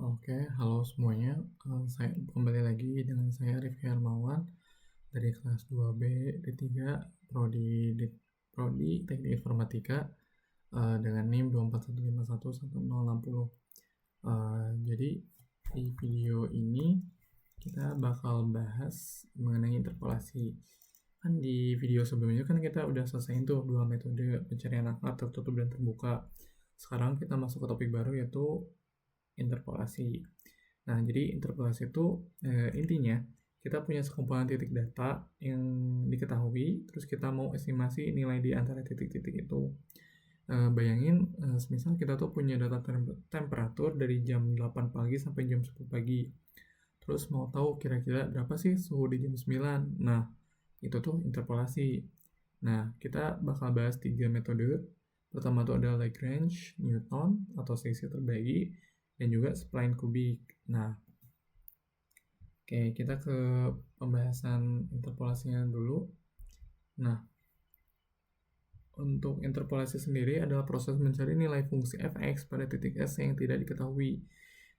Oke, halo semuanya. Saya kembali lagi dengan saya Rifki Hermawan dari kelas 2B D3 Prodi Teknik Informatika dengan NIM 241511060. Jadi di video ini kita bakal bahas mengenai interpolasi. Kan di video sebelumnya kan kita udah selesaiin tuh dua metode pencarian akar tertutup dan terbuka. Sekarang kita masuk ke topik baru yaitu interpolasi. Nah, jadi interpolasi itu intinya kita punya sekumpulan titik data yang diketahui, terus kita mau estimasi nilai di antara titik-titik itu. Bayangin, semisal kita tuh punya data temperatur dari jam 8 pagi sampai jam 10 pagi. Terus mau tahu kira-kira berapa sih suhu di jam 9. Nah, itu tuh interpolasi. Nah, kita bakal bahas 3 metode. Pertama tuh ada Lagrange, Newton, atau selisih terbagi, dan juga spline kubik. Nah, oke, kita ke pembahasan interpolasinya dulu. Nah, untuk interpolasi sendiri adalah proses mencari nilai fungsi fx pada titik S yang tidak diketahui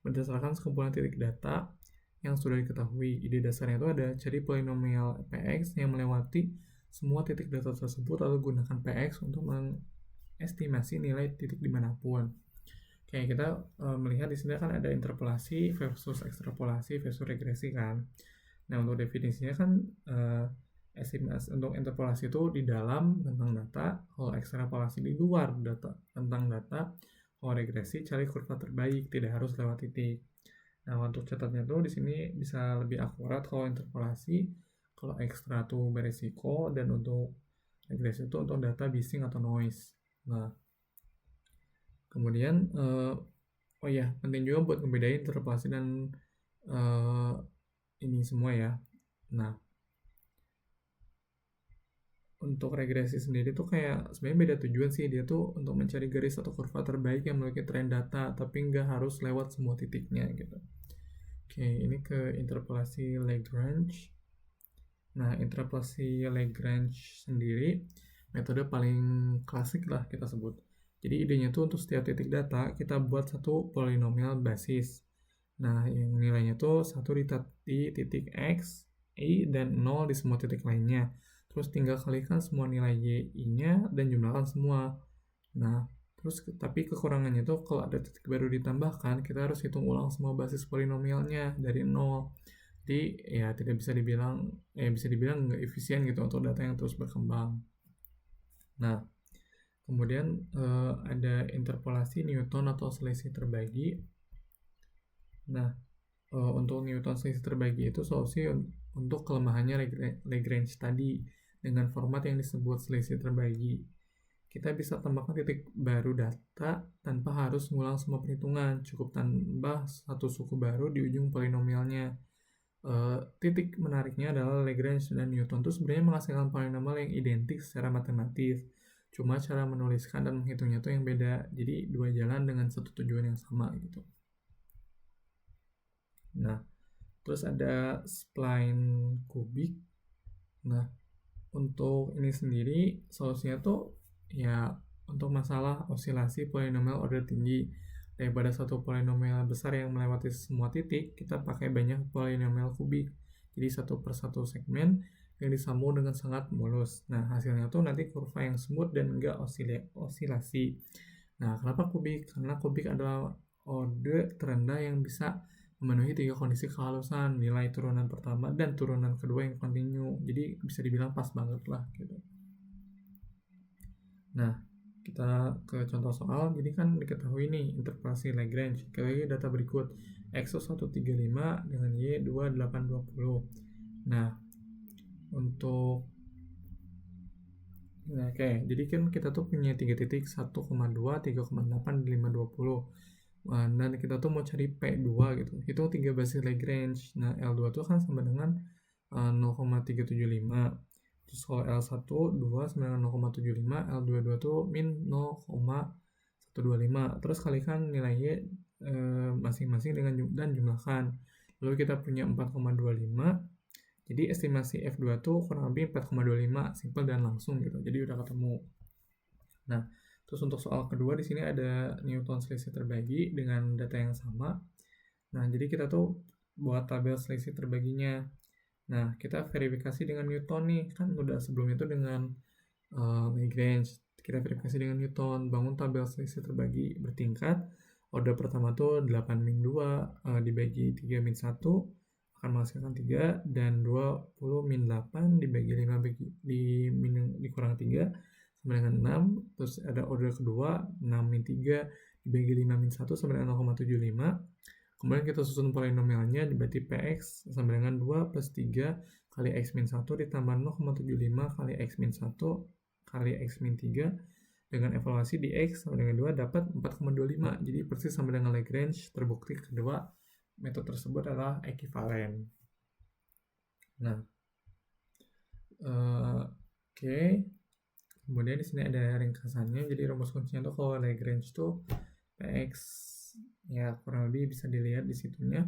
berdasarkan sekumpulan titik data yang sudah diketahui. Ide dasarnya itu ada cari polinomial px yang melewati semua titik data tersebut lalu gunakan px untuk mengestimasi nilai titik dimanapun. Oke, kita melihat di sini kan ada interpolasi versus ekstrapolasi versus regresi kan. Nah, untuk definisinya kan estimasi untuk interpolasi itu di dalam tentang data, kalau ekstrapolasi di luar data tentang data, kalau regresi cari kurva terbaik, tidak harus lewat titik. Nah, untuk catatnya tuh di sini bisa lebih akurat kalau interpolasi, kalau ekstra tuh beresiko, dan untuk regresi itu untuk data bising atau noise. Nah, kemudian oh ya, penting juga buat ngebedain interpolasi dan ini semua ya. Nah, untuk regresi sendiri tuh kayak sebenarnya beda tujuan sih. Dia tuh untuk mencari garis atau kurva terbaik yang memiliki tren data, tapi nggak harus lewat semua titiknya gitu. Oke, ini ke interpolasi Lagrange. Nah, interpolasi Lagrange sendiri metode paling klasik lah kita sebut. Jadi idenya tuh untuk setiap titik data kita buat satu polinomial basis. Nah, yang nilainya tuh 1 di titik X, Y, dan 0 di semua titik lainnya. Terus tinggal kalikan semua nilai Y-nya dan jumlahkan semua. Nah, terus tapi kekurangannya tuh kalau ada titik baru ditambahkan, kita harus hitung ulang semua basis polinomialnya dari 0. Jadi ya bisa dibilang nggak efisien gitu untuk data yang terus berkembang. Nah, kemudian ada interpolasi Newton atau selisih terbagi. Nah, untuk Newton selisih terbagi itu solusi untuk kelemahannya Lagrange tadi dengan format yang disebut selisih terbagi. Kita bisa tambahkan titik baru data tanpa harus ngulang semua perhitungan, cukup tambah satu suku baru di ujung polinomialnya. Titik menariknya adalah Lagrange dan Newton itu sebenarnya menghasilkan polinomial yang identik secara matematis. Cuma cara menuliskan dan menghitungnya itu yang beda. Jadi dua jalan dengan satu tujuan yang sama gitu. Nah, terus ada spline kubik. Nah, untuk ini sendiri solusinya tuh ya untuk masalah osilasi polinomial order tinggi. Daripada satu polinomial besar yang melewati semua titik, kita pakai banyak polinomial kubik. Jadi satu per satu segmen yang disambung dengan sangat mulus. Nah, hasilnya tuh nanti kurva yang smooth dan enggak osilasi. Nah, kenapa kubik? Karena kubik adalah order terendah yang bisa memenuhi 3 kondisi kehalusan, nilai turunan pertama dan turunan kedua yang kontinu. Jadi bisa dibilang pas banget lah gitu. Nah, kita ke contoh soal. Jadi kan diketahui nih interpolasi Lagrange. Kayak data berikut. X135 dengan Y2820. Nah, untuk oke, jadi kan kita tuh punya 3 titik 1,2, 3,8, 520. Dan kita tuh mau cari P2 gitu. Itu 3 basis Lagrange. Nah, L2 tuh kan sama dengan 0,375. Terus kalau L1 2 sama dengan 0,75, L22 tuh min 0,125. Terus kalikan nilainya masing-masing dengan dan jumlahkan. Lalu kita punya 4,25. Jadi estimasi F2 tuh kurang lebih 4,25, simple dan langsung gitu. Jadi udah ketemu. Nah, terus untuk soal kedua di sini ada Newton selisih terbagi dengan data yang sama. Nah, jadi kita tuh buat tabel selisih terbaginya. Nah, kita verifikasi dengan Newton nih, kan udah sebelumnya itu dengan Lagrange. Kita verifikasi dengan Newton, bangun tabel selisih terbagi bertingkat. Order pertama tuh 8 min 2 dibagi 3 min 1 akan menghasilkan 3, dan 20 min 8 dibagi 5 dikurang 3 sama dengan 6. Terus ada order kedua 6 min 3 dibagi 5 min 1 sama dengan 0,75. Kemudian kita susun polinomialnya, berarti Px sama dengan 2 plus 3 kali X min 1 ditambah 0,75 kali X min 1 kali X min 3 dengan evaluasi di X sama dengan 2 dapat 4,25. Jadi persis sama dengan Lagrange, terbukti kedua metode tersebut adalah ekivalen. Nah, oke. Kemudian di sini ada ringkasannya. Jadi rumus kuncinya tuh kalau Lagrange tuh Px ya kurang lebih bisa dilihat di situnya.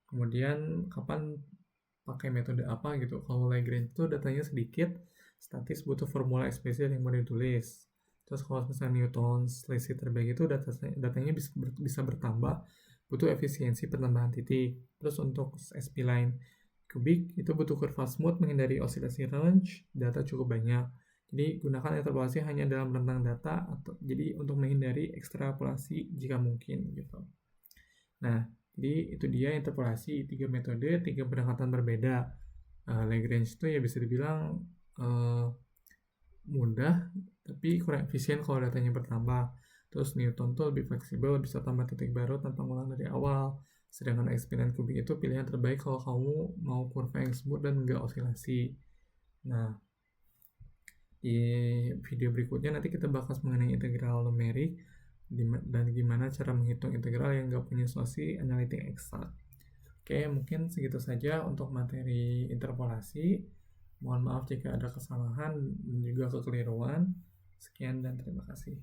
Kemudian kapan pakai metode apa gitu. Kalau Lagrange itu datanya sedikit, statis butuh formula eksplisit yang mau ditulis. Terus kalau misalnya Newton selisih terbagi itu datanya bisa bertambah, butuh efisiensi pertambahan titik. Terus untuk sp-line kubik itu butuh kurva smooth menghindari osilasi range, data cukup banyak. Jadi gunakan interpolasi hanya dalam rentang data jadi untuk menghindari ekstrapolasi jika mungkin gitu. Nah, jadi itu dia interpolasi, 3 metode, 3 pendekatan berbeda. Lagrange itu ya bisa dibilang mudah, tapi kurang efisien kalau datanya bertambah. Terus Newton tuh lebih fleksibel, bisa tambah titik baru tanpa ngulang dari awal. Sedangkan eksponen kubik itu pilihan terbaik kalau kamu mau kurva yang smooth dan enggak osilasi. Nah, di video berikutnya nanti kita bahas mengenai integral numerik dan gimana cara menghitung integral yang nggak punya solusi analitik eksak. Oke, mungkin segitu saja untuk materi interpolasi. Mohon maaf jika ada kesalahan dan juga kekeliruan. Sekian dan terima kasih.